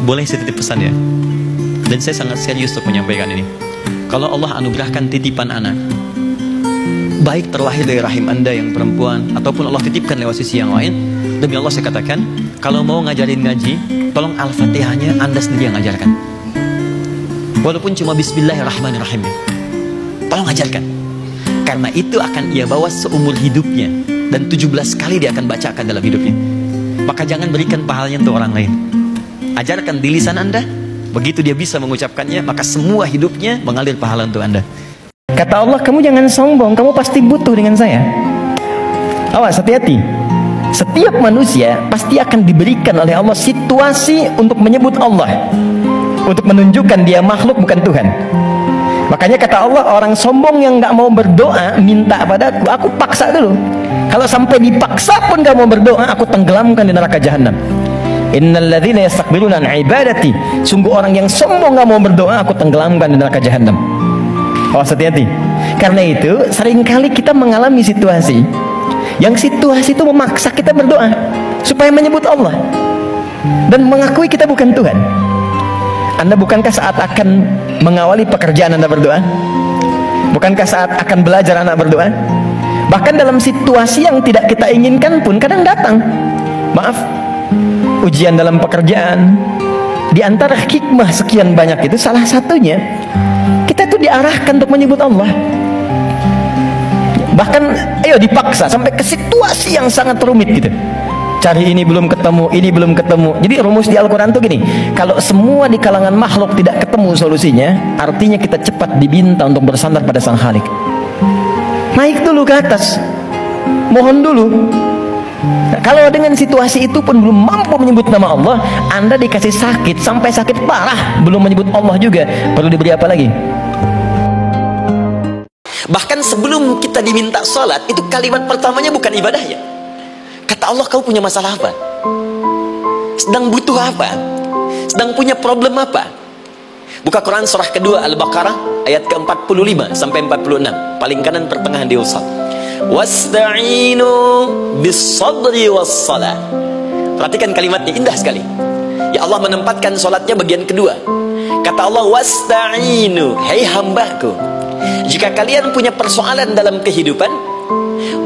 boleh saya titip pesan ya? Dan saya sangat serius untuk menyampaikan ini. Kalau Allah anugerahkan titipan anak, baik terlahir dari rahim Anda yang perempuan, ataupun Allah titipkan lewat sisi yang lain, demi Allah saya katakan, kalau mau ngajarin ngaji, tolong Al-Fatihahnya Anda sendiri yang ngajarkan. Walaupun cuma Bismillahirrahmanirrahim, tolong ajarkan. Karena itu akan ia bawa seumur hidupnya, dan 17 kali dia akan bacakan dalam hidupnya. Maka jangan berikan pahalanya untuk orang lain. Ajarkan di lisan Anda, begitu dia bisa mengucapkannya, maka semua hidupnya mengalir pahala untuk Anda. Kata Allah, kamu jangan sombong, kamu pasti butuh dengan saya. Awas, hati-hati. Setiap manusia pasti akan diberikan oleh Allah situasi untuk menyebut Allah, untuk menunjukkan dia makhluk bukan Tuhan. Makanya kata Allah, orang sombong yang gak mau berdoa minta padaku, aku paksa dulu. Kalau sampai dipaksa pun gak mau berdoa, aku tenggelamkan di neraka jahanam. Innalladzina yastakbiruna an ibadati, sungguh orang yang sombong gak mau berdoa, aku tenggelamkan di neraka jahanam. Awas, hati-hati. Karena itu seringkali kita mengalami situasi yang situasi itu memaksa kita berdoa supaya menyebut Allah dan mengakui kita bukan Tuhan. Anda bukankah saat akan mengawali pekerjaan Anda berdoa? Bukankah saat akan belajar anak berdoa? Bahkan dalam situasi yang tidak kita inginkan pun kadang datang. Maaf, ujian dalam pekerjaan. Di antara hikmah sekian banyak itu salah satunya kita tuh diarahkan untuk menyebut Allah. Bahkan ayo dipaksa sampai ke situasi yang sangat rumit gitu. Cari ini belum ketemu, ini belum ketemu. Jadi rumus di Al-Quran tuh gini, kalau semua di kalangan makhluk tidak ketemu solusinya, artinya kita cepat diminta untuk bersandar pada Sang Khalik. Naik dulu ke atas, mohon dulu. Nah, kalau dengan situasi itu pun belum mampu menyebut nama Allah, Anda dikasih sakit sampai sakit parah, belum menyebut Allah juga, perlu diberi apa lagi? Bahkan sebelum kita diminta sholat, itu kalimat pertamanya bukan ibadah ya. Kata Allah, kamu punya masalah apa? Sedang butuh apa? Sedang punya problem apa? Buka Quran surah kedua Al-Baqarah ayat ke-45 sampai 46, paling kanan pertengahan di usad. Wasta'inu bis-sabri was-salah. Perhatikan kalimatnya, indah sekali. Ya Allah menempatkan sholatnya bagian kedua. Kata Allah, wasta'inu, hei hambaku, jika kalian punya persoalan dalam kehidupan,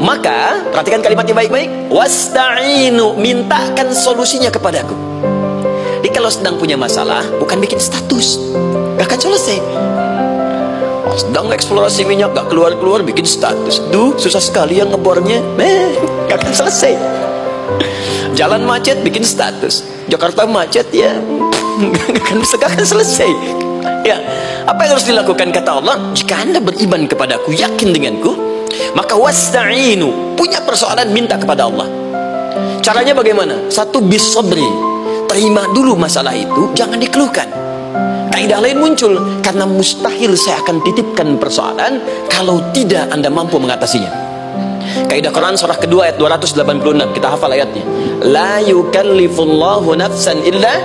maka perhatikan kalimatnya baik-baik, wasta'inu, mintakan solusinya kepadaku. Jadi kalau sedang punya masalah, bukan bikin status, gak akan selesai. Sedang eksplorasi minyak gak keluar-keluar, bikin status, duh susah sekali yang ngebornya, gak akan selesai. Jalan macet, bikin status, Jakarta macet ya, gak akan selesai. Ya, apa yang harus dilakukan? Kata Allah, jika Anda beriman kepadaku, yakin denganku, maka wasta'inu, punya persoalan minta kepada Allah. Caranya bagaimana? Satu, bis-sabri, terima dulu masalah itu, jangan dikeluhkan. Kaidah lain muncul, karena mustahil saya akan titipkan persoalan kalau tidak Anda mampu mengatasinya. Kaidah Quran surah kedua ayat 286, kita hafal ayatnya. La yukallifullahu nafsan illa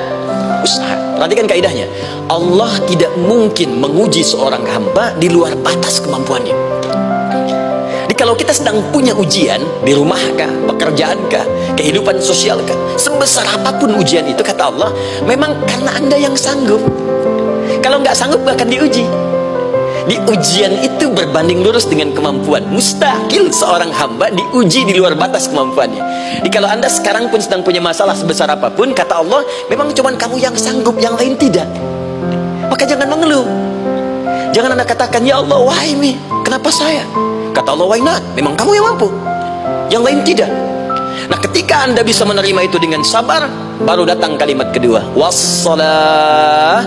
usaha. Perhatikan kaidahnya, Allah tidak mungkin menguji seorang hamba di luar batas kemampuannya. Jadi kalau kita sedang punya ujian di rumahkah, pekerjaankah, kehidupan sosialkah, sebesar apapun ujian itu, kata Allah, memang karena Anda yang sanggup. Kalau nggak sanggup nggak akan diuji. Di ujian itu berbanding lurus dengan kemampuan. Mustahil seorang hamba diuji di luar batas kemampuannya. Jadi kalau Anda sekarang pun sedang punya masalah sebesar apapun, kata Allah, memang cuma kamu yang sanggup, yang lain tidak. Maka jangan mengeluh. Jangan Anda katakan, ya Allah, why me? Kenapa saya? Kata Allah, why not? Memang kamu yang mampu, yang lain tidak. Nah, ketika Anda bisa menerima itu dengan sabar, baru datang kalimat kedua, wassalah.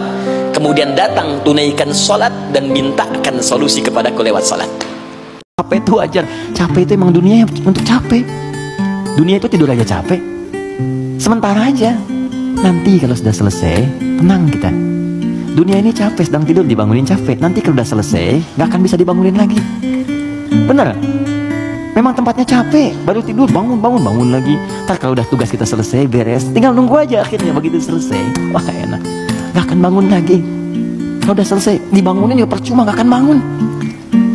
Kemudian datang, tunaikan sholat dan mintakan solusi kepadaku lewat sholat. Capek itu wajar. Capek itu emang dunia untuk capek. Dunia itu tidur aja capek. Sementara aja. Nanti kalau sudah selesai, tenang kita. Dunia ini capek, sedang tidur dibangunin capek. Nanti kalau sudah selesai, gak akan bisa dibangunin lagi. Bener? Memang tempatnya capek, baru tidur, bangun lagi. Ntar kalau udah tugas kita selesai, beres, tinggal nunggu aja akhirnya begitu selesai. Wah, enak. Gak akan bangun lagi. Kalau udah selesai dibangunin ya percuma, gak akan bangun.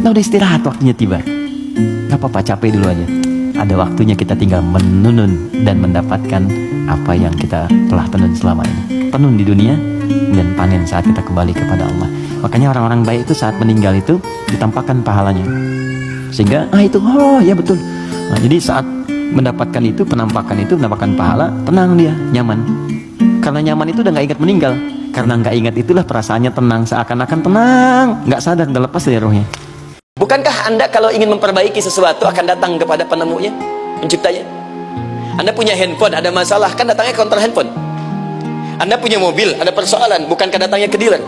Nah, udah istirahat, waktunya tiba. Gak apa-apa, capek dulu aja. ada waktunya kita tinggal menunun dan mendapatkan apa yang kita telah tenun selama ini. Tenun di dunia dan panen saat kita kembali kepada Allah. Makanya orang-orang baik itu saat meninggal itu ditampakkan pahalanya. Sehingga itu ya betul. Nah, jadi saat mendapatkan itu, mendapatkan pahala, tenang dia, nyaman. Karena nyaman itu udah nggak ingat meninggal. Karena nggak ingat itulah perasaannya tenang, seakan-akan tenang, nggak sadar, udah lepas dari rohnya. Bukankah Anda kalau ingin memperbaiki sesuatu akan datang kepada penemunya, penciptanya? Anda punya handphone, ada masalah, kan datangnya ke counter handphone. Anda punya mobil, ada persoalan, bukankah datangnya ke dealer?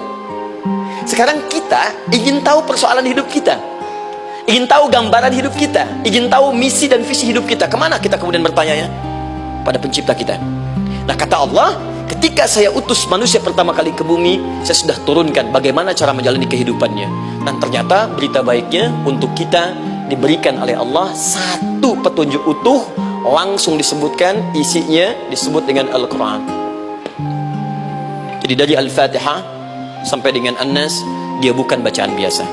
Sekarang kita ingin tahu persoalan hidup kita, ingin tahu gambaran hidup kita, ingin tahu misi dan visi hidup kita. Kemana kita kemudian bertanya? Pada pencipta kita. Nah, kata Allah, ketika saya utus manusia pertama kali ke bumi, saya sudah turunkan bagaimana cara menjalani kehidupannya. Dan ternyata berita baiknya untuk kita diberikan oleh Allah satu petunjuk utuh, langsung disebutkan, isinya disebut dengan Al-Quran. Jadi dari Al-Fatihah sampai dengan An-Nas, dia bukan bacaan biasa.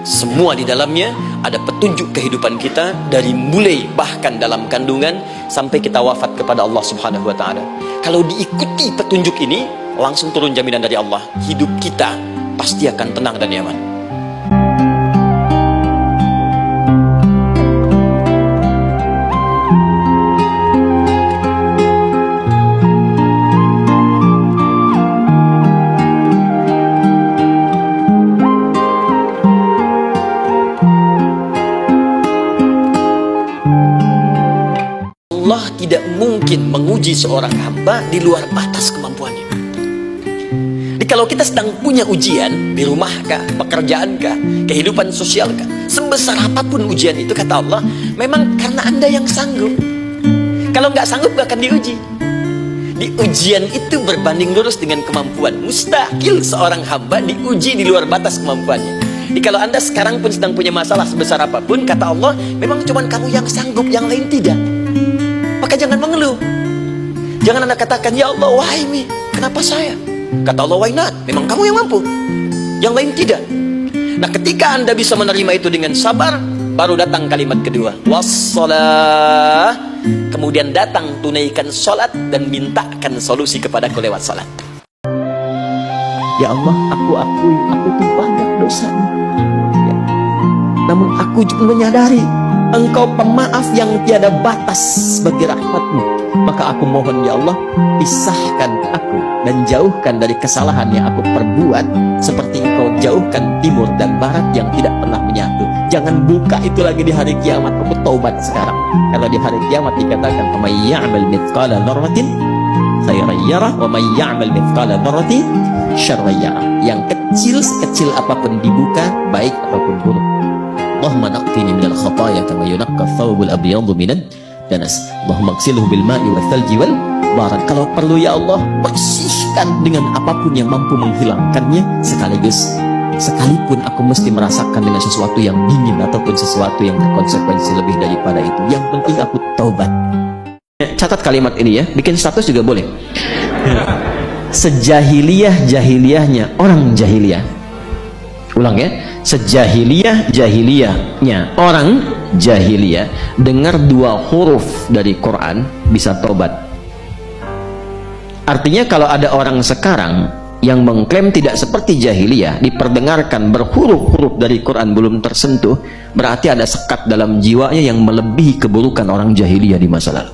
Semua di dalamnya ada petunjuk kehidupan kita, dari mulai bahkan dalam kandungan sampai kita wafat kepada Allah Subhanahu wa Ta'ala. Kalau diikuti petunjuk ini, langsung turun jaminan dari Allah, hidup kita pasti akan tenang dan nyaman. Allah tidak mungkin menguji seorang hamba di luar batas kemampuannya. Jadi kalau kita sedang punya ujian di rumah kah, pekerjaan kah, kehidupan sosial kah, sebesar apapun ujian itu, kata Allah, memang karena Anda yang sanggup. Kalau nggak sanggup gak akan diuji. Di ujian itu berbanding lurus dengan kemampuan. Mustahil seorang hamba diuji di luar batas kemampuannya. Jadi kalau Anda sekarang pun sedang punya masalah sebesar apapun, kata Allah, memang cuma kamu yang sanggup, yang lain tidak. Maka jangan mengeluh. Jangan Anda katakan, ya Allah, why me? Kenapa saya? Kata Allah, why not? Memang kamu yang mampu, yang lain tidak. Nah, ketika Anda bisa menerima itu dengan sabar, baru datang kalimat kedua, wassalah. Kemudian datang tunaikan sholat dan mintakan solusi kepadaku lewat sholat. Ya Allah, aku tuh banyak dosanya. Ya. Namun aku juga menyadari Engkau pemaaf yang tiada batas bagi rahmat-Mu. Maka aku mohon, ya Allah, pisahkan aku dan jauhkan dari kesalahan yang aku perbuat, seperti Engkau jauhkan timur dan barat yang tidak pernah menyatu. Jangan buka itu lagi di hari kiamat. Aku taubat sekarang. Kalau di hari kiamat dikatakan, "May ya'mal mithqala dzarratin khairan yarah wa may ya'mal mithqala dzarratin syarran yarah." Yang kecil apapun dibuka, baik ataupun buruk. Allahumma naqqini minal khataaya kama yunaqqa thawbul abyadu minad danas. Allahumma ighsilhu bil ma'i wal thalji wal barad. Kalau perlu, ya Allah, bersihkan dengan apapun yang mampu menghilangkannya, sekalipun aku mesti merasakan dengan sesuatu yang dingin ataupun sesuatu yang berkonsekuensi lebih daripada itu. Yang penting aku taubat. Catat kalimat ini ya, bikin status juga boleh. Sejahiliyahnya orang jahiliyah. Ulang ya, sejahiliyahnya orang jahiliyah dengar dua huruf dari Quran bisa tobat. Artinya kalau ada orang sekarang yang mengklaim tidak seperti jahiliyah, diperdengarkan berhuruf-huruf dari Quran belum tersentuh, berarti ada sekat dalam jiwanya yang melebihi keburukan orang jahiliyah di masa lalu.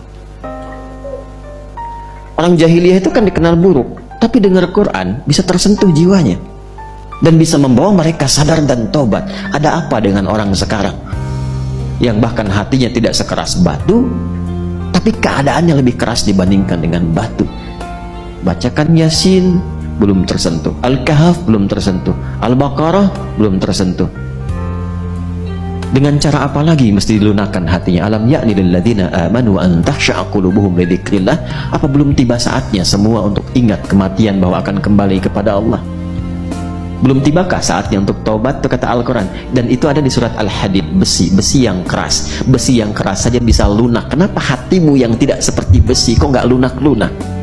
Orang jahiliyah itu kan dikenal buruk, tapi dengar Quran bisa tersentuh jiwanya dan bisa membawa mereka sadar dan tobat. Ada apa dengan orang sekarang yang bahkan hatinya tidak sekeras batu, tapi keadaannya lebih keras dibandingkan dengan batu? Bacakan Yasin, belum tersentuh. Al-Kahf belum tersentuh. Al-Baqarah belum tersentuh. Dengan cara apa lagi mesti dilunakkan hatinya? Alam ya'ni lil ladzina amanu an tahsha'a qulubuhum li dzikrillah. Apa belum tiba saatnya semua untuk ingat kematian, bahwa akan kembali kepada Allah? Belum tibakah saatnya untuk taubat? Itu kata Al-Quran. Dan itu ada di surat Al-Hadid. Besi yang keras. Besi yang keras saja bisa lunak. Kenapa hatimu yang tidak seperti besi kok nggak lunak-lunak?